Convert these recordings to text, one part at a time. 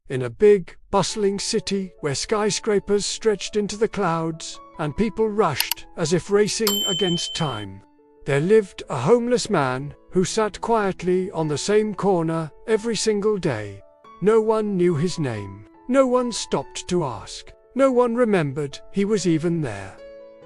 In a big, bustling city where skyscrapers stretched into the clouds and people rushed as if racing against time, there lived a homeless man who sat quietly on the same corner every single day. No one knew his name. No one stopped to ask. No one remembered he was even there.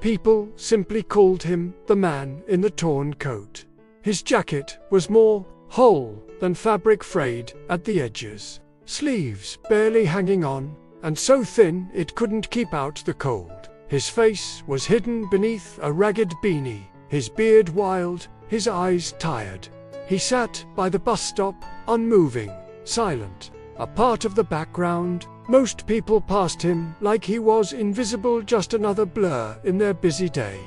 People simply called him the man in the torn coat. His jacket was more whole than fabric frayed at the edges, sleeves barely hanging on, and so thin it couldn't keep out the cold. His face was hidden beneath a ragged beanie, his beard wild, his eyes tired. He sat by the bus stop, unmoving, silent, a part of the background. Most people passed him like he was invisible, just another blur in their busy day.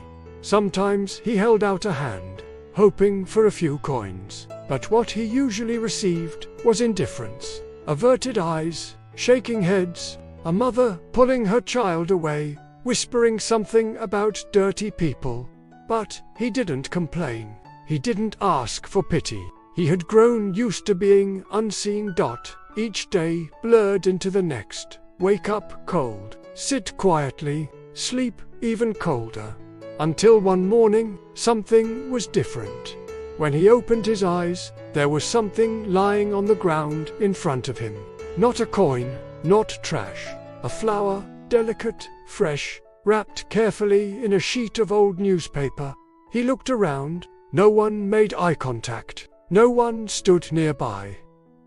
Sometimes he held out a hand, hoping for a few coins, but what he usually received was indifference. Averted eyes, shaking heads, a mother pulling her child away, whispering something about dirty people. But he didn't complain. He didn't ask for pity. He had grown used to being unseen. Each day blurred into the next. Wake up cold, sit quietly, sleep even colder. Until one morning, something was different. When he opened his eyes, there was something lying on the ground in front of him. Not a coin, not trash. A flower, delicate, fresh, wrapped carefully in a sheet of old newspaper. He looked around. No one made eye contact. No one stood nearby.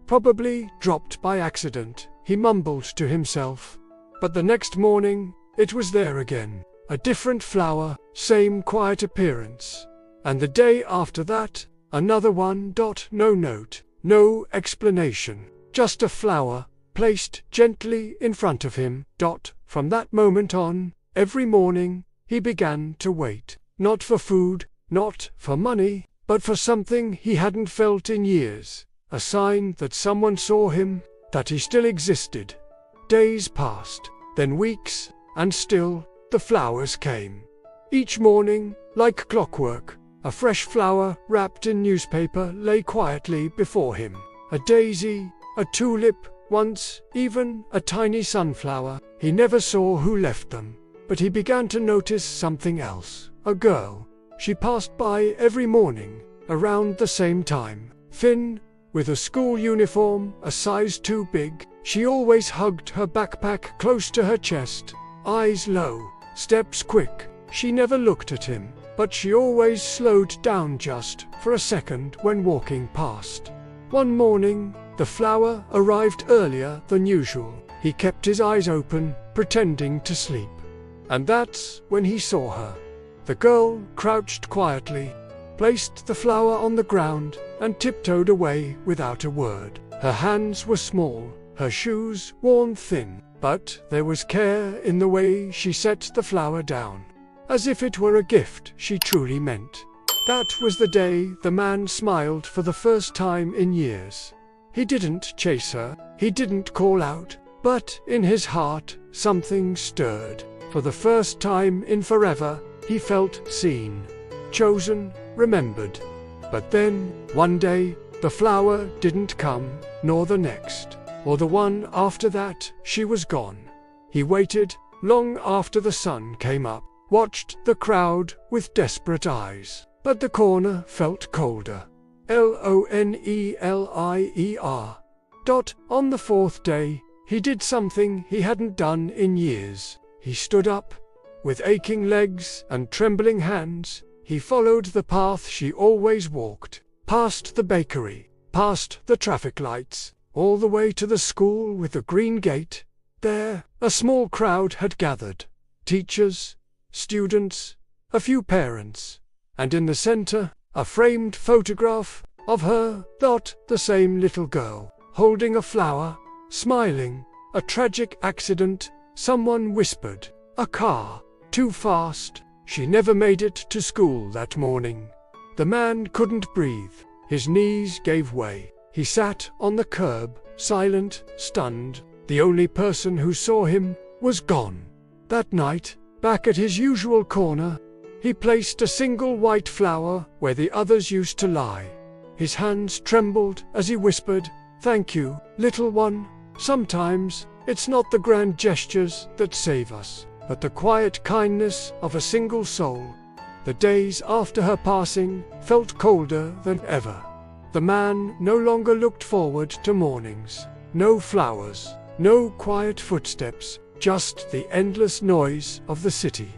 Probably dropped by accident, he mumbled to himself. But the next morning, it was there again. A different flower, same quiet appearance. And the day after that, another one. No note, no explanation, just a flower, placed gently in front of him. From that moment on, every morning, he began to wait. Not for food, not for money, but for something he hadn't felt in years. A sign that someone saw him, that he still existed. Days passed, then weeks, and still, the flowers came. Each morning, like clockwork, a fresh flower wrapped in newspaper lay quietly before him. A daisy, a tulip, once even a tiny sunflower. He never saw who left them, but he began to notice something else. A girl. She passed by every morning, around the same time. Thin, with a school uniform a size too big. She always hugged her backpack close to her chest. Eyes low, steps quick. She never looked at him, but she always slowed down just for a second when walking past. One morning, the flower arrived earlier than usual. He kept his eyes open, pretending to sleep. And that's when he saw her. The girl crouched quietly, placed the flower on the ground, and tiptoed away without a word. Her hands were small, her shoes worn thin, but there was care in the way she set the flower down, as if it were a gift she truly meant. That was the day the man smiled for the first time in years. He didn't chase her, he didn't call out, but in his heart, something stirred. For the first time in forever, he felt seen, chosen, remembered. But then, one day, the flower didn't come, nor the next, or the one after that. She was gone. He waited, long after the sun came up, watched the crowd with desperate eyes. But the corner felt colder. Lonelier. On the fourth day, he did something he hadn't done in years. He stood up. With aching legs and trembling hands, he followed the path she always walked, past the bakery, past the traffic lights, all the way to the school with the green gate. There, a small crowd had gathered. Teachers, students, a few parents, and in the center, a framed photograph of her, the same little girl, holding a flower, smiling. A tragic accident, someone whispered. A car. Too fast. She never made it to school that morning. The man couldn't breathe. His knees gave way. He sat on the curb, silent, stunned. The only person who saw him was gone. That night, back at his usual corner, he placed a single white flower where the others used to lie. His hands trembled as he whispered, "Thank you, little one." Sometimes, it's not the grand gestures that save us, but the quiet kindness of a single soul. The days after her passing felt colder than ever. The man no longer looked forward to mornings. No flowers, no quiet footsteps, just the endless noise of the city,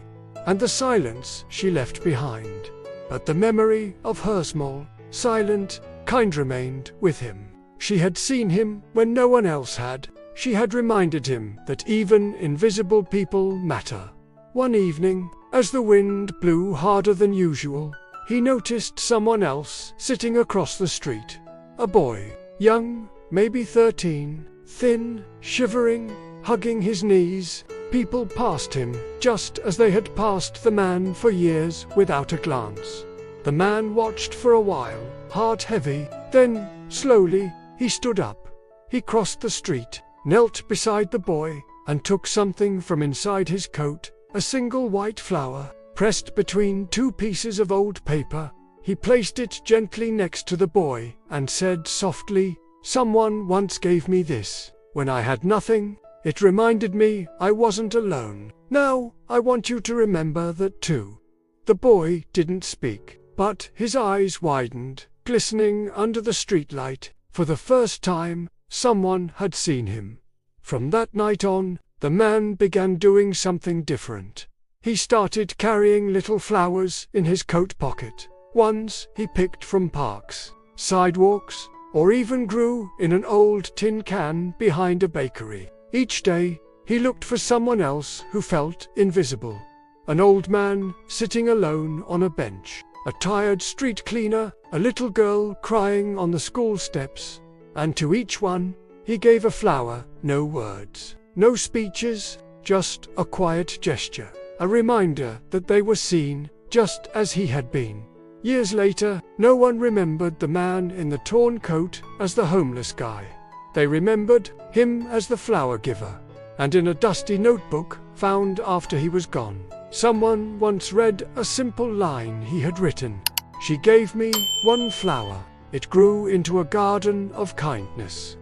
and the silence she left behind. But the memory of her small, silent, kind remained with him. She had seen him when no one else had. She had reminded him that even invisible people matter. One evening, as the wind blew harder than usual, he noticed someone else sitting across the street. A boy, young, maybe 13, thin, shivering, hugging his knees. People passed him, just as they had passed the man for years without a glance. The man watched for a while, heart heavy, then, slowly, he stood up. He crossed the street, knelt beside the boy, and took something from inside his coat, a single white flower, pressed between two pieces of old paper. He placed it gently next to the boy, and said softly, "Someone once gave me this. When I had nothing, it reminded me I wasn't alone. Now, I want you to remember that too." The boy didn't speak, but his eyes widened, glistening under the streetlight. For the first time, someone had seen him. From that night on, the man began doing something different. He started carrying little flowers in his coat pocket. Ones he picked from parks, sidewalks, or even grew in an old tin can behind a bakery. Each day, he looked for someone else who felt invisible. An old man sitting alone on a bench, a tired street cleaner, a little girl crying on the school steps, and to each one, he gave a flower. No words, no speeches, just a quiet gesture, a reminder that they were seen, just as he had been. Years later, no one remembered the man in the torn coat as the homeless guy. They remembered him as the flower giver. And in a dusty notebook, found after he was gone, someone once read a simple line he had written. "She gave me one flower. It grew into a garden of kindness."